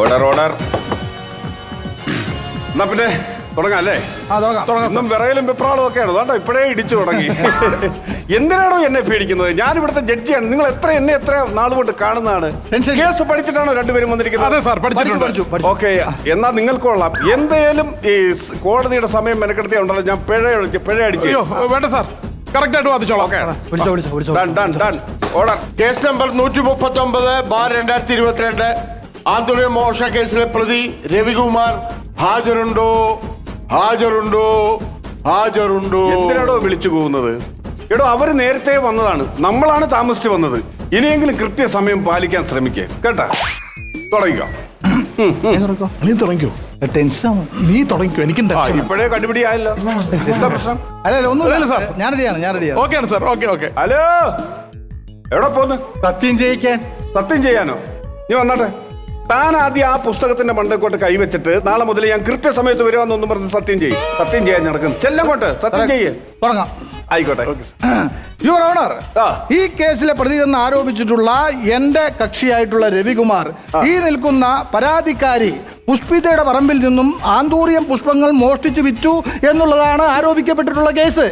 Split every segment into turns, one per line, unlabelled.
Order എന്നാ പിന്നെ തുടങ്ങാം അല്ലേ? ഇന്നും വിറയലും വെപ്രാളും ഒക്കെയാണ്. അതാണ്ടോ ഇപ്പോഴേ ഇടിച്ചു തുടങ്ങി. എന്തിനാണോ എന്നെ പേടിക്കുന്നത്? ഞാൻ ഇവിടുത്തെ ജഡ്ജിയാണ്. നിങ്ങൾ എന്നെ എത്ര നാൾ കൊണ്ട് കാണുന്നതാണ്. കേസ് പഠിച്ചിട്ടാണോ രണ്ടുപേരും വന്നിരിക്കുന്നത്? ഓക്കെ, എന്നാ നിങ്ങൾക്ക് കൊള്ളാം. എന്തേലും ഈ കോടതിയുടെ സമയം മെനക്കെടുത്തിയ ഉണ്ടല്ലോ, ഞാൻ പിഴ അടിച്ചു.
വേണ്ട സാർ, കറക്റ്റ് ആയിട്ട് വാദിച്ചോളാം.
ഓർഡർ.
കേസ് നമ്പർ 139/2022 ആന്തൂറിയ മോഷണ കേസിലെ പ്രതി രവികുമാർ ഹാജരുണ്ടോ?
എന്തിനാടോ വിളിച്ചു പോകുന്നത്? എടോ, അവര് നേരത്തെ വന്നതാണ്, നമ്മളാണ് താമസിച്ച് വന്നത്. ഇനിയെങ്കിലും കൃത്യസമയം പാലിക്കാൻ ശ്രമിക്കുക കേട്ടാ. തുടങ്ങിക്കോ.
നീ തുടങ്ങിക്കോ. നീ തുടങ്ങിക്കോ. എനിക്ക്
ഇപ്പോഴേ കണ്ടുപിടി ആയല്ലോ. എന്താ പ്രശ്നം?
അല്ല ഒന്നുമില്ല സാർ, ഞാൻ റെഡിയാണ്. ഓക്കെയാണ് സാർ. ഓക്കെ.
ഹലോ, എവിടെ പോന്ന്?
സത്യം ചെയ്യിക്കാൻ.
സത്യം ചെയ്യാനോ? നീ വന്നാട്ടെ. താൻ ആദ്യം ആ പുസ്തകത്തിന്റെ മണ്ടക്കോട്ട് കൈവച്ചിട്ട് നാളെ മുതൽ ഞാൻ കൃത്യസമയത്ത് വരുവാന്നൊന്നും പറഞ്ഞ് സത്യം ചെയ്യും. സത്യം ചെയ്യാൻ നടക്കുന്നു. ചെല്ലങ്ങോട്ട് സത്യം ചെയ്യേ.
തുടങ്ങാം.
ആയിക്കോട്ടെ.
യുവർ ഓണർ, ഈ കേസിലെ പ്രതി എന്ന് ആരോപിച്ചിട്ടുള്ള എന്റെ കക്ഷിയായിട്ടുള്ള രവികുമാർ ഈ നിൽക്കുന്ന പരാതിക്കാരി പുഷ്പിതയുടെ പറമ്പിൽ നിന്നും ആന്തൂറിയം പുഷ്പങ്ങൾ മോഷ്ടിച്ചു വിറ്റു എന്നുള്ളതാണ് ആരോപിക്കപ്പെട്ടിട്ടുള്ള കേസ്.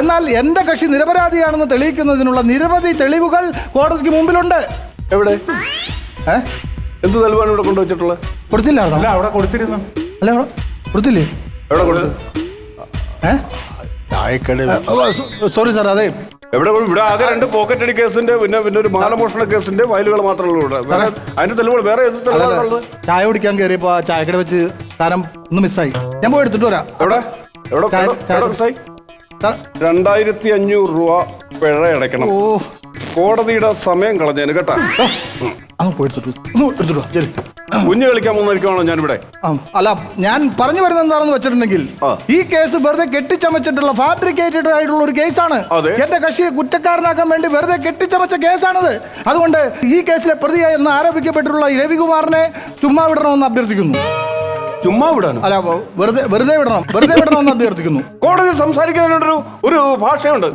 എന്നാൽ എന്റെ കക്ഷി നിരപരാധിയാണെന്ന് തെളിയിക്കുന്നതിനുള്ള നിരവധി തെളിവുകൾ കോടതിക്ക് മുമ്പിലുണ്ട്.
എവിടെ? എന്ത് തെളിവാണ് ഇവിടെ കൊണ്ടുവച്ചിട്ടുള്ളത്?
കൊടുത്തില്ല.
അവിടെ കൊടുത്തിരുന്നു.
അല്ല, കൊടുത്തില്ലേ?
എവിടെ കൊടുത്തു?
സോറി സാർ, അതെ.
ഇവിടെ ആകെ 2 പോക്കറ്റ് അടി കേസിന്റെ പിന്നെ ഒരു മാലമോഷണ കേസിന്റെ ഫയലുകൾ മാത്രമേ ഉള്ളൂ. അതിന്റെ തെളിവുകൾ വേറെ ഏത് തെളിവുകളുള്ളത്?
ചായ കുടിക്കാൻ കയറിയപ്പോ ചായക്കട വെച്ച് താരം ഒന്ന് മിസ്സായി. ഞാൻ പോയി എടുത്തിട്ട് വരാം.
എവിടെ 2500 രൂപ പിഴ അടയ്ക്കണം. കോടതിയുടെ സമയം കളഞ്ഞേന് കേട്ടാ. കുഞ്ഞു കളിക്കാൻ പോകുന്നതായിരിക്കുവാണോ ഞാനിവിടെ?
അല്ല, ഞാൻ പറഞ്ഞു വരുന്നത് എന്താണെന്ന് വെച്ചിട്ടുണ്ടെങ്കിൽ, ഈ കേസ് വെറുതെ കെട്ടിച്ചമച്ചിട്ടുള്ള ഫാബ്രിക്കേറ്റഡ് ആയിട്ടുള്ള ഒരു കേസാണ്. എന്റെ കക്ഷിയെ കുറ്റക്കാരനാക്കാൻ വേണ്ടി വെറുതെ കെട്ടിച്ചമച്ച കേസാണത്. അതുകൊണ്ട് ഈ കേസിലെ പ്രതിയായി എന്ന് ആരോപിക്കപ്പെട്ടിട്ടുള്ള രവികുമാറിനെ ചുമ്മാ വിടണമെന്ന് അഭ്യർത്ഥിക്കുന്നു.
ചുമ്മാ വിടാനോ?
അല്ല, വെറുതെ വിടണമെന്ന് അഭ്യർത്ഥിക്കുന്നു.
കോടതി സംസാരിക്കാനൊരു ഭാഷയുണ്ട്.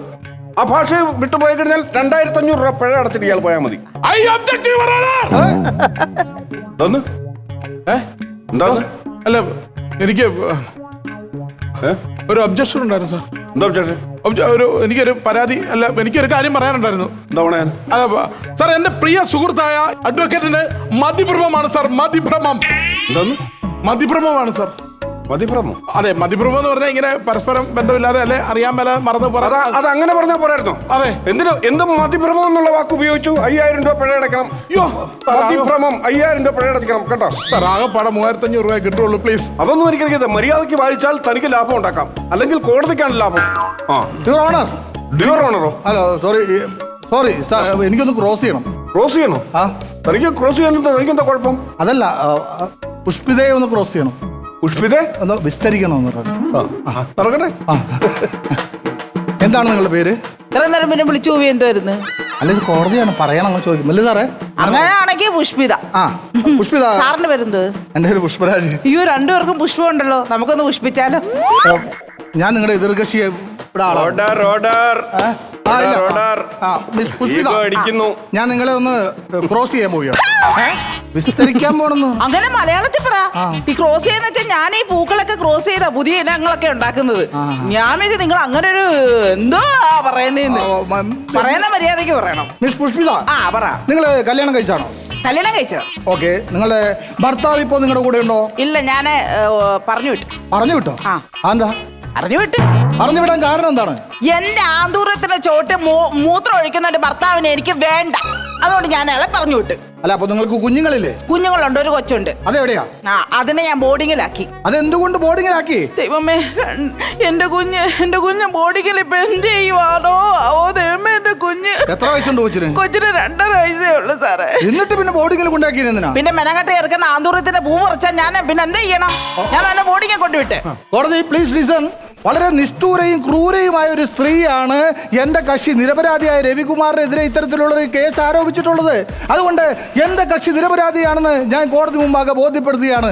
ആ ഭാഷ വിട്ടുപോയി കഴിഞ്ഞാൽ 2500 രൂപ പിഴ അടച്ചിട്ട് ഇയാൾ പോയാൽ മതി. എന്താണ്?
അല്ല, എനിക്ക് ഒരു ഒബ്ജക്ഷൻ ഉണ്ടായിരുന്നു സാർ.
എന്താ ഒബ്ജക്ഷൻ?
എനിക്കൊരു പരാതി അല്ല, എനിക്കൊരു കാര്യം പറയാനുണ്ടായിരുന്നു.
എന്താ പറയാൻ?
സാർ, എന്റെ പ്രിയ സുഹൃത്തായ അഡ്വക്കേറ്റിന് മതിഭ്രമമാണ് സാർ. മതിഭ്രമം.
എന്താന്ന്?
മതിഭ്രമമാണ് സാർ.
മതിഭ്രമം?
അതെ, മതിഭ്രമം എന്ന് പറഞ്ഞാൽ ഇങ്ങനെ പരസ്പരം ബന്ധമില്ലാതെ അല്ലെ അറിയാൻ മേല മറന്ന്
അത് അങ്ങനെ പറഞ്ഞാൽ പോരായിരുന്നോ?
അതെ.
എന്ത് മതിഭ്രമം എന്നുള്ള വാക്ക് ഉപയോഗിച്ചു? 5000 രൂപ പിഴ അടയ്ക്കണം. മതിഭ്രമം 5000 രൂപ പിഴ അടയ്ക്കണം കേട്ടോ.
സാർ, ആകെപ്പാടെ 3500 രൂപ കിട്ടുള്ളൂ. പ്ലീസ്,
അതൊന്നും എനിക്കറിയാതെ. മര്യാദയ്ക്ക് വായിച്ചാൽ തനിക്ക് ലാഭം ഉണ്ടാക്കാം, അല്ലെങ്കിൽ കോടതിക്കാണ് ലാഭം.
ഓണറോ? ഹലോ, സോറി സാർ, എനിക്കൊന്ന് ക്രോസ് ചെയ്യണം.
ക്രോസ് ചെയ്യണോ? തനിക്ക് ക്രോസ് ചെയ്യാൻ എനിക്കെന്താ കുഴപ്പം?
അതല്ല, പുഷ്പിതയെ ഒന്ന് ക്രോസ് ചെയ്യണം.
പുഷ്പിതേ
ഒന്ന് വിസ്തരിക്കണമെന്ന്
നടക്കട്ടെ.
എന്താണ് നിങ്ങളുടെ പേര്?
ഇത്ര നേരം പിന്നെ വിളിച്ചു പോയി എന്തായിരുന്നു?
അല്ല, ഇത് കോടതിയാണ്, പറയണം ചോദിക്കും. അല്ലേ സാറേ?
അങ്ങനെയാണെങ്കിൽ പുഷ്പിത.
പുഷ്പിത.
സാറിന്റെ പേരെന്ത്?
എന്റെ പേര് പുഷ്പരാജ്.
അയ്യോ, 2 പേർക്കും പുഷ്പം ഉണ്ടല്ലോ, നമുക്കൊന്ന് പുഷ്പിച്ചാലോ?
ഞാൻ നിങ്ങളുടെ എതിർകക്ഷിയെ ഞാൻ നിങ്ങളെ ഒന്ന് ക്രോസ് ചെയ്യാൻ പോവുകയാണ്. വിസ്തരിക്കാൻ പോണെന്ന്
അങ്ങനെ മലയാളത്തിൽ പറ. ഈ ക്രോസ് ചെയ്യുന്ന വെച്ചാൽ ഞാൻ ഈ പൂക്കളൊക്കെ ക്രോസ് ചെയ്താ പുതിയ ഇനങ്ങളൊക്കെ ഉണ്ടാക്കുന്നത്. ഞാൻ വെച്ചാൽ നിങ്ങൾ അങ്ങനെ ഒരു എന്തോ പറയുന്ന മര്യാദയ്ക്ക് പറയണം.
മിസ് പുഷ്പിത,
പറ.
നിങ്ങൾ കല്യാണം കഴിച്ചാണോ?
കല്യാണം കഴിച്ചത്.
ഓക്കെ. നിങ്ങളുടെ ഭർത്താവ് ഇപ്പോ നിങ്ങളുടെ കൂടെ ഉണ്ടോ?
ഇല്ല, ഞാൻ പറഞ്ഞു വിട്ടു.
പറഞ്ഞു വിട്ടോ? എന്താ
പറഞ്ഞു
വിടാൻ കാരണം എന്താണ്?
എന്റെ ആന്തൂരത്തിന്റെ ചോട്ട് മൂത്രം ഒഴിക്കുന്ന ഭർത്താവിനെ എനിക്ക് വേണ്ട. അതുകൊണ്ട് ഞാൻ അയാളെ പറഞ്ഞു വിട്ടു.
അല്ല, അപ്പൊ നിങ്ങൾക്ക് കുഞ്ഞുങ്ങളില്ലേ?
കുഞ്ഞുങ്ങളുണ്ട്, ഒരു കൊച്ചുണ്ട്.
അതെവിടെയാ?
അതിനെ ഞാൻ ബോർഡിങ്ങിലാക്കി.
അതെന്തുകൊണ്ട് ബോർഡിങ്ങിലാക്കി?
ദൈവമേ, എന്റെ കുഞ്ഞ് ബോർഡിങ്ങിൽ ഇപ്പൊ എന്ത് ചെയ്യുവാണോ? ദൈവമേ, എന്റെ കുഞ്ഞ്.
എത്ര വയസ്സുണ്ട് കൊച്ചിന്?
കൊച്ചിന് 2.5 വയസ്സേ ഉള്ളു സാറേ.
എന്നിട്ട് പിന്നെ ബോർഡിങ്ങിൽ കൊണ്ടാക്കി എന്തിനാ?
പിന്നെ മെനങ്ങട്ട് ചേർക്കുന്ന ആന്തൂരത്തിന്റെ പൂ പറിച്ചാൽ ഞാൻ പിന്നെ എന്ത് ചെയ്യണം? ഞാൻ എന്നെ ബോർഡിങ്ങെ കൊണ്ടുവിട്ടെ.
കോടതി പ്ലീസ് ലിസൺ. വളരെ നിഷ്ഠൂരയും ക്രൂരയുമായ ഒരു സ്ത്രീയാണ് എന്റെ കക്ഷി നിരപരാധിയായ രവികുമാറിനെതിരെ ഇത്തരത്തിലുള്ള ഒരു കേസ് ആരോപിച്ചിട്ടുള്ളത്. അതുകൊണ്ട് എന്റെ കക്ഷി നിരപരാധിയാണെന്ന് ഞാൻ കോടതി മുമ്പാകെ ബോധ്യപ്പെടുത്തുകയാണ്.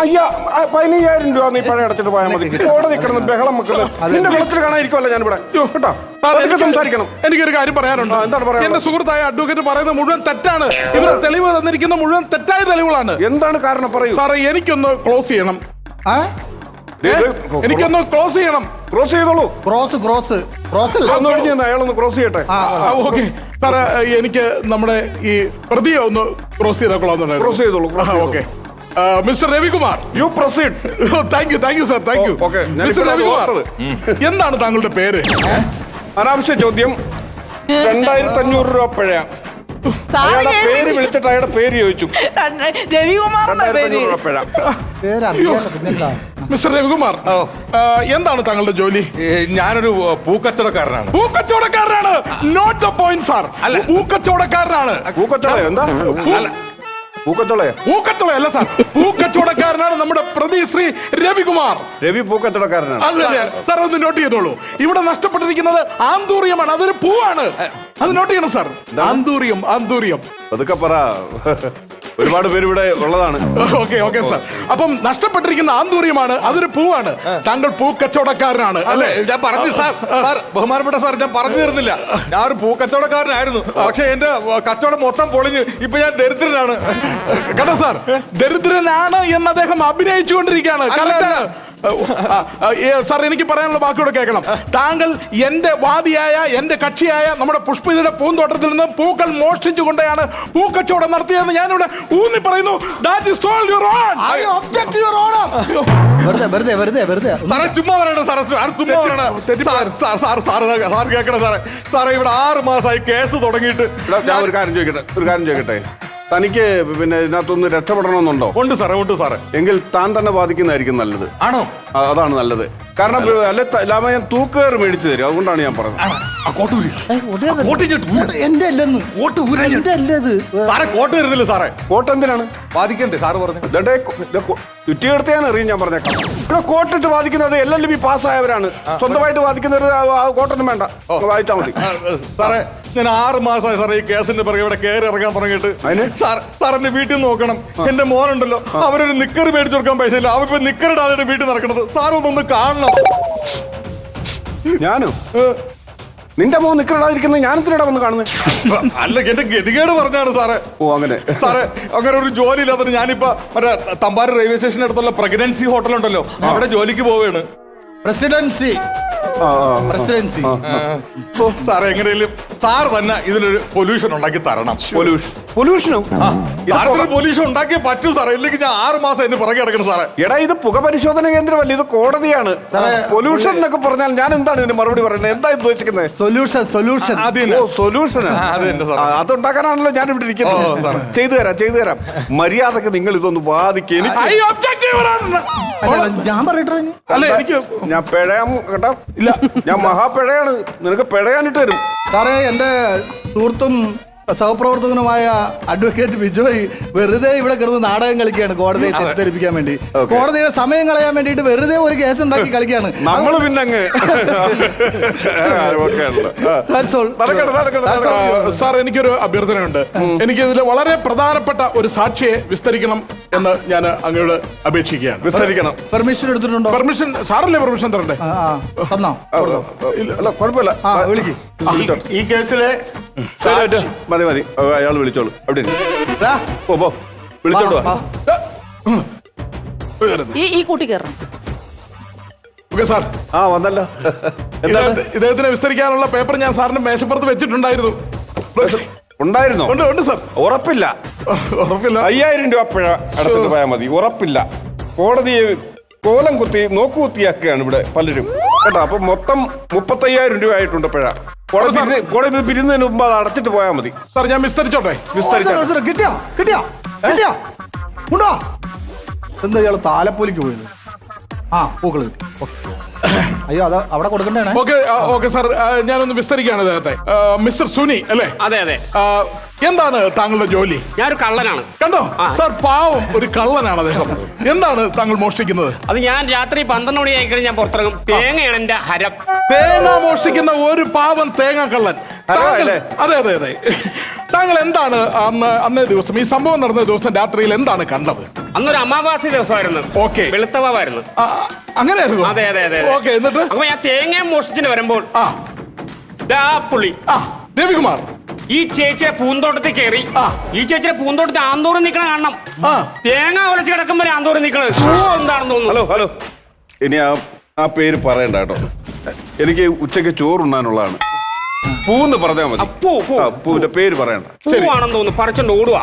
അയ്യാ 15,000 രൂപ നീ പഴയ അടച്ചിട്ട് പോയാൽ മതി. കോടതി കിടന്ന് ബഹളം വെക്കുന്നത് നിന്റെ വെള്ളത്തിൽ കാണാതിരിക്കുമല്ലോ ഞാനിവിടെ കേട്ടോ. അതൊക്കെ സംസാരിക്കണം.
എനിക്കൊരു കാര്യം പറയാനുണ്ട്.
എന്താണ് പറയാ?
എന്റെ സുഹൃത്തായ അഡ്വക്കേറ്റ് പറയുന്നത് മുഴുവൻ തെറ്റാണ്. ഇവർ തെളിവ് തന്നിരിക്കുന്ന മുഴുവൻ തെറ്റായ തെളിവുകളാണ്.
എന്താണ് കാരണം പറയൂ
സാറേ. എനിക്കൊന്ന് ക്ലോസ് ചെയ്യണം. എനിക്കൊന്ന് ക്ലോസ് ചെയ്യണം.
ക്രോസ് ചെയ്തോളൂ.
ക്രോസ്
ഒന്ന് ഒഴിഞ്ഞ് അയാളൊന്ന് ക്രോസ് ചെയ്യട്ടെ.
ഓക്കെ സാറേ, എനിക്ക് നമ്മുടെ ഈ പ്രതിയെ ഒന്ന് ക്രോസ് ചെയ്താൽ കൊള്ളാവുന്നുണ്ടായിരുന്നു.
ക്രോസ് ചെയ്തോളൂ.
Okay mister Ravikumar,
you proceed.
Thank you sir, thank you.
Okay
mister Ravikumar, എന്താണ് താങ്കളുടെ പേര്?
അനാവശ്യ ചോദ്യം. 2,500 രൂപ പഴയ അയാളുടെ പേര് വിളിച്ചിട്ട് അയാളുടെ പേര് ചോദിച്ചു.
രവികുമാർ
2,500 രൂപ പഴ.
മിസ്റ്റർ രവികുമാർ, എന്താണ് താങ്കളുടെ ജോലി?
ഞാനൊരു പൂക്കച്ചവടക്കാരനാണ്.
പൂക്കച്ചവടക്കാരനാണ്. Note the point sir. അല്ല, പൂക്കച്ചവടക്കാരനാണ്.
പൂക്കച്ചവട എന്താ?
പൂക്കച്ചവടയല്ല സാർ, പൂക്കച്ചവടക്കാരനാണ് നമ്മുടെ പ്രതി ശ്രീ രവികുമാർ.
രവി പൂക്കച്ചവടക്കാരനാണ്.
അതല്ലേ സാർ, ഒന്ന് നോട്ട് ചെയ്തോളൂ. ഇവിടെ നഷ്ടപ്പെട്ടിരിക്കുന്നത് ആന്തൂര്യമാണ്. അതൊരു പൂവാണ്. അത് നോട്ട് ചെയ്യണം സാർ. ആന്തൂര്യം.
അതൊക്കെ പറ. ഒരുപാട് പേര് ഇവിടെ ഉള്ളതാണ്.
Okay sir. അപ്പം നഷ്ടപ്പെട്ടിരിക്കുന്ന ആന്തൂര്യമാണ്. അതൊരു പൂവാണ്. താങ്കൾ പൂക്കച്ചവടക്കാരനാണ് അല്ലേ?
ഞാൻ പറഞ്ഞു സാർ, ബഹുമാനപ്പെട്ട സാർ, ഞാൻ പറഞ്ഞു തരുന്നില്ല. ഞാൻ ഒരു പൂക്കച്ചവടക്കാരനായിരുന്നു. പക്ഷെ എന്റെ കച്ചവടം മൊത്തം പൊളിഞ്ഞ് ഇപ്പൊ ഞാൻ ദരിദ്രനാണ്.
കേട്ടോ സാർ, ദരിദ്രനാണ് എന്ന് അദ്ദേഹം അഭിനയിച്ചുകൊണ്ടിരിക്കുകയാണ്. കറക്റ്റാണ് സാർ. എനിക്ക് പറയാനുള്ള വാക്കുകൂടെ കേൾക്കണം. താങ്കൾ എന്റെ വാദിയായ, എന്റെ കക്ഷിയായ നമ്മുടെ പുഷ്പിതയുടെ പൂന്തോട്ടത്തിൽ നിന്ന് പൂക്കൾ മോഷ്ടിച്ചുകൊണ്ടാണ് പൂക്കച്ചവടം നടത്തിയതെന്ന് ഞാനിവിടെ ഊന്നി പറയുന്നു. That is all your own.
I object, Your Honor. വെറുതെ
സാറേ ചുമ്മാ പറയണ സാറേ, ചുമ്മാ പറയണ സാർ കേൾക്കണ സാറേ. ഇവിടെ 6 മാസമായി കേസ് തുടങ്ങിയിട്ട്.
ഞാൻ ഒരു കാര്യം ചോദിക്കട്ടെ. തനിക്ക് പിന്നെ ഇതിനകത്തൊന്ന് രക്ഷപ്പെടണമെന്നുണ്ടോ?
ഉണ്ട് സാറേ.
എങ്കിൽ താൻ തന്നെ ബാധിക്കുന്നതായിരിക്കും നല്ലത്.
ആണോ?
അതാണ് നല്ലത്. കാരണം അല്ലെ ഞാൻ തൂക്കുകയർ മേടിച്ചു തരും. അതുകൊണ്ടാണ് ഞാൻ പറഞ്ഞത്.
എന്റെ അല്ലെന്ന് എന്റെ അല്ലത്.
സാറേ കോട്ട് വരുന്നില്ല സാറേ.
കോട്ട് എന്തിനാണ്
ബാധിക്കണ്ടേ സാറ് പറഞ്ഞു?
ചുറ്റിയെടുത്ത് ഞാൻ അറിയും. ഞാൻ പറഞ്ഞേക്കാം. ഇവിടെ കോട്ടിട്ട് ബാധിക്കുന്നത് LLB പാസ്സായവരാണ്. സ്വന്തമായിട്ട് ബാധിക്കുന്നവർ കോട്ടൊന്നും വേണ്ട, വായിച്ചാൽ മതി.
സാറേ ഞാൻ 6 മാസമായി സാറേ ഈ കേസിന്റെ പിറകെ ഇവിടെ കയറി ഇറങ്ങാൻ തുടങ്ങിയിട്ട്. സാർ എന്റെ വീട്ടിൽ നോക്കണം. എന്റെ മോനുണ്ടല്ലോ, അവരൊരു നിക്കർ മേടിച്ചു കൊടുക്കാൻ പൈസ ഇല്ല. അവ ഇപ്പൊ നിക്കറിടാതെ വീട്ടിൽ നടക്കണത്. സാറൊന്നൊന്ന് കാണണം.
ഞാനോ? നിന്റെ മോൻ നിക്കറിടാതിരിക്കുന്നത് ഞാനെന്തിനാ വന്ന് കാണുന്നത്?
അല്ല, എന്റെ ഗതികേട് പറഞ്ഞാണ് സാറേ.
ഓ അങ്ങനെ.
സാറേ അങ്ങനെ ഒരു ജോലി ഇല്ലാതെ ഞാനിപ്പോ മറ്റേ തമ്പാര് റെയിൽവേ സ്റ്റേഷൻ അടുത്തുള്ള പ്രഗ്നൻസി ഹോട്ടൽ ഉണ്ടല്ലോ, അവിടെ ജോലിക്ക് പോവുകയാണ്.
പ്രസിഡൻസി.
സാറേ എങ്ങനെയും സാർ തന്നെ ഇതിലൊരു പൊല്യൂഷൻ ഉണ്ടാക്കി തരണം.
പൊല്യൂഷനോ?
പൊല്യൂഷൻ ഉണ്ടാക്കിയേ പറ്റൂ സാറേ. ഇല്ലെങ്കിൽ ഞാൻ 6 മാസം എന്നെ പുറകെ കിടക്കണം സാറേ.
എടാ, ഇത് പുക പരിശോധന കേന്ദ്രമല്ല, ഇത് കോടതിയാണ്. പൊല്യൂഷൻ എന്നൊക്കെ പറഞ്ഞാൽ ഞാൻ എന്താണ് ഇതിന് മറുപടി പറയുന്നത്? എന്താ ഉദ്ദേശിക്കുന്നത്?
സൊല്യൂഷൻ.
സൊല്യൂഷൻ അതുണ്ടാക്കാനാണല്ലോ ഞാൻ ഇവിടെ ഇരിക്കുന്നത്. ചെയ്തു തരാം. മര്യാദക്ക് നിങ്ങൾ ഇതൊന്ന് വാദിക്കുക.
ഞാൻ പറയട്ടെ.
അല്ല, ഞാൻ പിഴയാം കേട്ടോ. ഇല്ല, ഞാൻ മഹാപിഴയാണ്. നിനക്ക് പിഴയാനിട്ട് തരും.
സാറേ, എന്റെ സുഹൃത്തും സഹപ്രവർത്തകനുമായ അഡ്വക്കേറ്റ് വിജയ് വെറുതെ ഇവിടെ കിടന്ന് നാടകം കളിക്കുകയാണ് കോടതിയെ തെറ്റിദ്ധരിപ്പിക്കാൻ വേണ്ടി. കോടതിയുടെ സമയം കളയാൻ വേണ്ടിയിട്ട് വെറുതെ ഒരു കേസ് ഉണ്ടാക്കി കളിക്കുകയാണ്.
നമ്മള് പിന്നെ
സാർ, എനിക്കൊരു അഭ്യർത്ഥനയുണ്ട്. എനിക്ക് ഇതിൽ വളരെ പ്രധാനപ്പെട്ട ഒരു സാക്ഷിയെ വിസ്തരിക്കണം എന്ന് ഞാൻ അങ്ങയോട് അപേക്ഷിക്കുകയാണ്.
വിസ്തരിക്കണം.
പെർമിഷൻ എടുത്തിട്ടുണ്ടോ?
പെർമിഷൻ സാറല്ലേ പെർമിഷൻ തരണ്ടേ?
തന്നോ?
അല്ല, കുഴപ്പമില്ല.
വിളിക്ക്.
ഈ കേസിലെ
മതി. അയാൾ വിളിച്ചോളൂ. അവിടെ വിളിച്ചോളൂ.
ഈ കൂട്ടി കയറണം.
Okay sir.
വന്നല്ലോ.
ഇദ്ദേഹത്തിനെ വിസ്തരിക്കാനുള്ള പേപ്പർ ഞാൻ സാറിന്റെ മേശപ്പുറത്ത് വെച്ചിട്ടുണ്ടായിരുന്നു.
ഉണ്ടായിരുന്നോ?
ഉണ്ട് സാർ.
ഉറപ്പില്ല. 5,000 രൂപ പിഴ അടച്ചിട്ട് പോയാൽ മതി. ഉറപ്പില്ല. കോടതിയെ കോലം കുത്തി നോക്കുകുത്തിയാക്കുകയാണ് ഇവിടെ പലരും കേട്ടോ. അപ്പൊ മൊത്തം 35,000 രൂപ ആയിട്ടുണ്ട് പിഴ. കോടതി പിരിയുന്നതിന് മുമ്പ് അത് അടച്ചിട്ട് പോയാൽ മതി.
സാർ, ഞാൻ വിസ്തരിച്ചോട്ടെ?
കിട്ടിയോ ഉണ്ടോ? എന്താ ഇയാള് താലപ്പൊലിക്ക് പോയത്? പൂക്കള് കിട്ടി. അയ്യോ, അത് അവിടെ കൊടുക്കണ്ടേ?
ഓക്കെ സാർ, ഞാനൊന്ന് വിസ്തരിക്കുകയാണ് ഇദ്ദേഹത്തെ. മിസ്റ്റർ സുനി അല്ലേ?
അതെ.
എന്താണ് താങ്കളുടെ ജോലി?
ഞാനൊരു കള്ളനാണ്.
കണ്ടോ സാർ, പാവം ഒരു കള്ളനാണ് അദ്ദേഹം. എന്താണ് താങ്കൾ മോഷ്ടിക്കുന്നത്?
അത് ഞാൻ രാത്രി 12 മണിയായി കഴിഞ്ഞ് ഞാൻ പുറത്തിറങ്ങും. തേങ്ങയാണ് എന്റെ ഹരം.
തേങ്ങ മോഷ്ടിക്കുന്ന ഒരു പാവം തേങ്ങ കള്ളൻ.
അല്ലേ?
അതെ അതെ അതെ. താങ്കൾ എന്താണ് അന്നേ ദിവസം, ഈ സംഭവം നടന്ന ദിവസം രാത്രിയിൽ എന്താണ് കണ്ടത്?
അന്നൊരു അമാവാസി ദിവസമായിരുന്നു.
ഓക്കെ.
വെളുത്തവായിരുന്നു.
അങ്ങനെയായിരുന്നു?
അതെ അതെ അതെ.
ഓക്കെ, എന്നിട്ട്
അപ്പൊ ഞാൻ തേങ്ങ മോഷ്ടിച്ചിട്ട് വരുമ്പോൾ പുള്ളി
രവികുമാർ
ഈ ചേച്ചിയെ പൂന്തോട്ടത്തിൽ കയറി. ഈ ചേച്ചിയെ പൂന്തോട്ടത്തിൽ ആന്തോറും നിൽക്കണ കാണണം. തേങ്ങ ഒലച്ച് കിടക്കുമ്പോൾ ആന്തോറും നിൽക്കണത് എന്താണെന്ന് തോന്നുന്നു.
ഹലോ ഇനി ആ പേര് പറയണ്ട കേട്ടോ. എനിക്ക് ഉച്ചയ്ക്ക് ചോറുണ്ണാനുള്ളതാണ്. പൂന്ന് പറഞ്ഞാൽ മതി. പൂവിന്റെ പേര് പറയണ്ട.
പൂവാണെന്ന് തോന്നുന്നു. പറിച്ചോണ്ട് ഓടുവാ.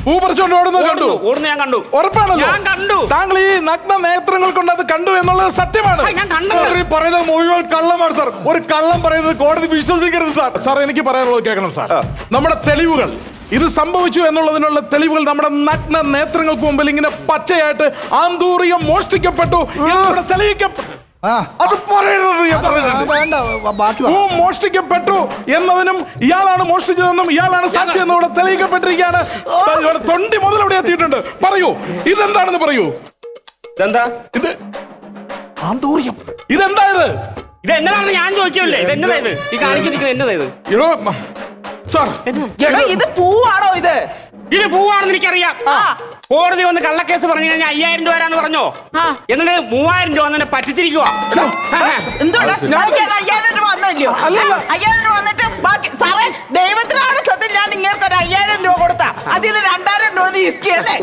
പൂ പറിച്ചോണ്ട് ഓടുന്നത് കണ്ടു?
ഓടുന്ന ഞാൻ കണ്ടു.
ഉറപ്പാണല്ലോ?
ഞാൻ കണ്ടു.
താങ്കൾ ഈ നഗ്ന നേത്രങ്ങൾ കൊണ്ട് അത് കണ്ടു എന്നുള്ളത് സത്യമാണ്.
ഞാൻ കണ്ടു.
ഈ പറയുന്നത് മുഴുവൻ കള്ളമാണ് സാർ. ഒരു കള്ളം പറയുന്നത് കോടതി വിശ്വസിക്കരുത് സാർ.
സാർ, എനിക്ക് പറയാനുള്ളത് കേൾക്കണം സാർ. നമ്മുടെ തെളിവുകൾ, ഇത് സംഭവിച്ചു എന്നുള്ളതിനുള്ള തെളിവുകൾ നമ്മുടെ നഗ്ന നേത്രങ്ങൾക്ക് മുമ്പിൽ ഇങ്ങനെ പച്ചയായിട്ട് ആന്തൂറികം മോഷ്ടിക്കപ്പെട്ടു എന്നിവിടെ തെളിയിക്കപ്പെട്ടു.
അത് പറയരുത്.
വേണ്ട, ബാക്കി
പൂ മോഷ്ടിക്കപ്പെട്ടു എന്നതിനും ഇയാളാണ് മോഷ്ടിച്ചതെന്നും ഇയാളാണ് സാക്ഷി എന്നും ഇവിടെ തെളിയിക്കപ്പെട്ടിരിക്കുകയാണ്. ഇവിടെ തൊണ്ടി മുതൽ ഇവിടെ എത്തിയിട്ടുണ്ട്. പറയൂ, ഇതെന്താണെന്ന് പറയൂ.
ഇതെന്താ
ഇത് ആന്തൂറിയം. ഇതെന്താ ഇത്?
ഇത് എന്നതാണെന്ന് ഞാൻ ചോദിച്ചില്ലേ? ഇത് എന്നതാ ഇത്? ഈ കാണിച്ചിരിക്കുന്നത് എന്നതാ ഇത്?
എടോ സാർ,
ഇത് പൂവാണോ?
ഇത് പൂവാണെന്ന് എനിക്കറിയാം. കോടതി വന്ന് കള്ളക്കേസ് പറഞ്ഞു കഴിഞ്ഞാൽ 5000 രൂപ വരാന്ന് പറഞ്ഞോ. എന്നിട്ട് 3000 രൂപ തന്നെ പറ്റിച്ചിരിക്കുവാ.
എന്തുകൊണ്ട് 5000 രൂപ വന്നല്ലോ? 5000 രൂപ വന്നിട്ട് ബാക്കി സാറേ, ദൈവത്തിനാണ് സത്യം, ഞാൻ ഇങ്ങനത്തെ 5000 രൂപ കൊടുത്ത അതിൽ 2000 രൂപ ഇസ്കിയല്ലേ?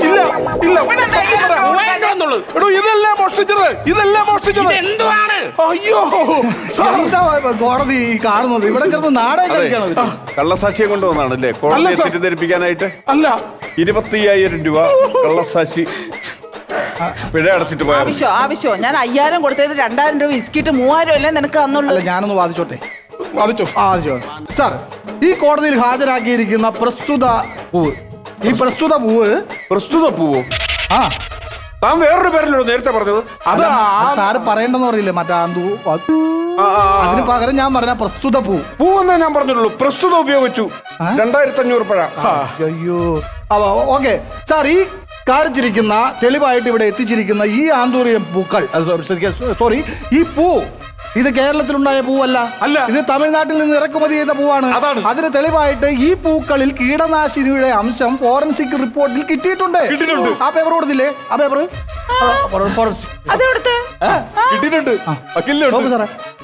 ഇതല്ലേ മോഷ്ടിച്ചത്? ഇതല്ലേ മോഷ്ടിച്ചത്?
എന്തുവാണ്?
അയ്യോ,
എന്താ കോടതി കാണുന്നത്? ഇവിടെ കിടന്ന് നാടകം കളിക്കാണ്.
കള്ളസാക്ഷിയെ കൊണ്ടുവന്നാണല്ലേ കോടതിയെ
സാർ.
തെറ്റിദ്ധരിപ്പിക്കാനായിട്ട്?
അല്ല,
25,000 രൂപ കള്ളസാക്ഷി പിഴ അടച്ചിട്ട് പോയാൽ
ആവശ്യമോ? ഞാൻ 5000 കൊടുത്തത് 2000 രൂപ ഇസ്കിട്ട് 3000 അല്ലേ നിനക്ക് തന്നുള്ളൂ?
അല്ല, ഞാനൊന്ന് വാദിച്ചോട്ടെ.
വാദിച്ചോ.
സാർ, ഈ കോടതിയിൽ ഹാജരാക്കിയിരിക്കുന്ന പ്രസ്തുത പൂവ്, ഈ പ്രസ്തുത പൂവ് ആ
താൻ വേറൊരു പേരല്ലോ നേരത്തെ പറഞ്ഞത്.
അത് സാറ് പറയണ്ടെന്ന് പറയില്ലേ? മറ്റേ അതിന് പകരം ഞാൻ പറഞ്ഞ പ്രസ്തുത
പൂവെന്നേ ഞാൻ പറഞ്ഞിട്ടുള്ളൂ. പ്രസ്തുത ഉപയോഗിച്ചു 2500 പഴ.
അയ്യോ, ഓക്കെ സാർ, ഈ കാണിച്ചിരിക്കുന്ന തെളിവായിട്ട് ഇവിടെ എത്തിച്ചിരിക്കുന്ന ഈ ആന്തൂറിയം പൂക്കൾ, സോറി, ഈ പൂ ഇത് കേരളത്തിലുണ്ടായ പൂവല്ല. ഇത് തമിഴ്നാട്ടിൽ നിന്ന് ഇറക്കുമതി ചെയ്ത പൂവാണ്. അതിന് തെളിവായിട്ട് ഈ പൂക്കളിൽ കീടനാശിനിയുടെ അംശം ഫോറൻസിക് റിപ്പോർട്ടിൽ കിട്ടിയിട്ടുണ്ട്. ആ പേപ്പർ കൊടുത്തില്ലേ? ആ പേപ്പർ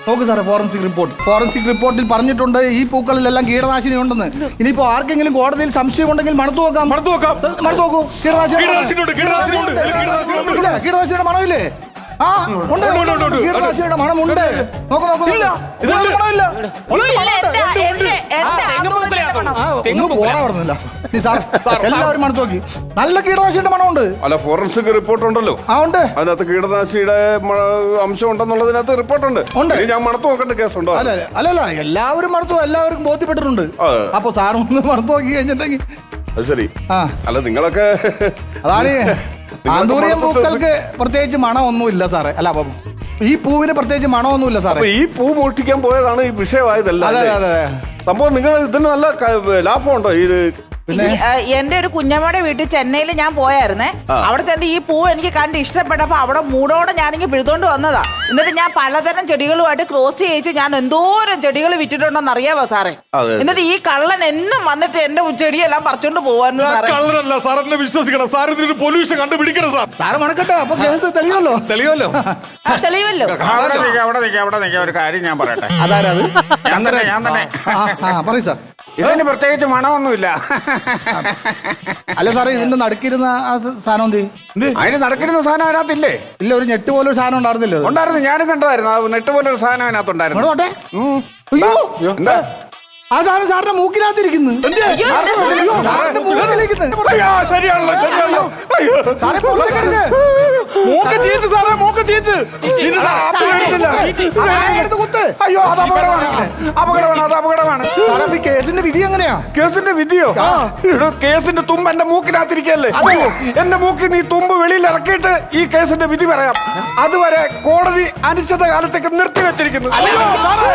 നോക്ക് സാറേ, ഫോറൻസിക് റിപ്പോർട്ടിൽ പറഞ്ഞിട്ടുണ്ട് ഈ പൂക്കളിലെല്ലാം കീടനാശിനി ഉണ്ടെന്ന്. ഇനിയിപ്പോ ആർക്കെങ്കിലും കോടതിയിൽ സംശയം ഉണ്ടെങ്കിൽ മണത്തു നോക്കൂ. കീടനാശിനിയുടെ മണമില്ലേ? കീടനാശിനിയുടെ മണമുണ്ട്. എല്ലാവരും മണത്ത് നോക്കി. നല്ല കീടനാശിനിയുടെ മണമുണ്ട്.
അല്ല, ഫോറൻസിക് റിപ്പോർട്ട് ഉണ്ടല്ലോ.
ഉണ്ട്.
അതിനകത്ത് കീടനാശിനിയുടെ അംശം ഉണ്ടെന്നുള്ളതിനകത്ത് റിപ്പോർട്ടുണ്ട്. ഞാൻ മണത്ത് നോക്കേണ്ട കേസുണ്ടോ?
അല്ലല്ല, എല്ലാവരും മണത്തു, എല്ലാവർക്കും ബോധ്യപ്പെട്ടിട്ടുണ്ട്. അപ്പൊ സാർ ഒന്ന് മണത്ത് നോക്കി കഴിഞ്ഞിട്ടെങ്കിൽ
അത് ശരി. അല്ല, നിങ്ങളൊക്കെ
അതാണ് ആന്തൂറിയം പൂക്കൾക്ക് പ്രത്യേകിച്ച് മണമൊന്നുമില്ല സാറേ. അല്ല, ഈ പൂവിന് പ്രത്യേകിച്ച് മണമൊന്നുമില്ല സാറേ.
ഈ പൂ മോഷ്ടിക്കാൻ പോയതാണ് ഈ വിഷയമായതല്ല.
അതെ.
സംഭവം നിങ്ങൾ ഇതിന് നല്ല ലാഭമുണ്ടോ? ഇത്
എന്റെ ഒരു കുഞ്ഞമ്മയുടെ വീട്ടിൽ ചെന്നൈയിൽ ഞാൻ പോയായിരുന്നേ. അവിടെ ചെന്ന് ഈ പൂ എനിക്ക് കണ്ട് ഇഷ്ടപ്പെട്ടപ്പോ അവിടെ മൂടോടെ ഞാനിങ്ങനെ പിഴുതോണ്ട് വന്നതാ. എന്നിട്ട് ഞാൻ പലതരം ചെടികളുമായിട്ട് ക്രോസ് ചെയ്യിച്ച് ഞാൻ എന്തോരം ചെടികൾ വിറ്റിട്ടുണ്ടോന്ന് അറിയാവോ സാറേ? എന്നിട്ട് ഈ കള്ളൻ എന്നും വന്നിട്ട് എന്റെ ചെടിയെല്ലാം പറിച്ചോണ്ട് പോവായിരുന്നു സാറേ.
കള്ളനല്ല സാറിനെ വിശ്വസിക്കണം. സാർ ഇതിന് പൊല്യൂഷൻ കണ്ടുപിടിക്കണം സാർ.
സാറ് മണക്കട്ടെ, അപ്പൊ കേസ് തെളിയുമല്ലോ.
തെളിവല്ലോ.
അവിടെ ഒരു കാര്യം ഞാൻ പറയട്ടെ.
അതാരത്?
ഞാൻ തന്നെ
പറയൂ സാർ.
ഇതിന് പ്രത്യേകിച്ച് മണമൊന്നുമില്ല.
അല്ല സാറേ, ഇതിന്റെ നടുക്കിരുന്ന ആ സാധനം എന്ത്?
അതിന് നടക്കുന്ന സാധനം അതിനകത്തില്ലേ?
ഇല്ല, ഒരു നെറ്റ് പോലെ ഒരു സാധനം ഉണ്ടായിരുന്നില്ല?
ഉണ്ടായിരുന്നു, ഞാനും കണ്ടതായിരുന്നു. ആ നെട്ട് പോലെ ഒരു സാധനം അതിനകത്തുണ്ടായിരുന്നു.
അയ്യോ, എന്താ ആ സാധനം സാറിന്റെ മൂക്കിനകത്തിരിക്കുന്നു. കേസിന്റെ വിധി എങ്ങനെയാ?
കേസിന്റെ വിധിയോ? കേസിന്റെ തുമ്പ് എന്റെ മൂക്കിനകത്തിരിക്കല്ലേ? എന്റെ മൂക്കിൽ നീ തുമ്പ് വെളിയിൽ ഇറക്കിയിട്ട് ഈ കേസിന്റെ വിധി പറയാം. അതുവരെ കോടതി അനിശ്ചിത കാലത്തേക്ക് നിർത്തിവെച്ചിരിക്കുന്നു.
സാറേ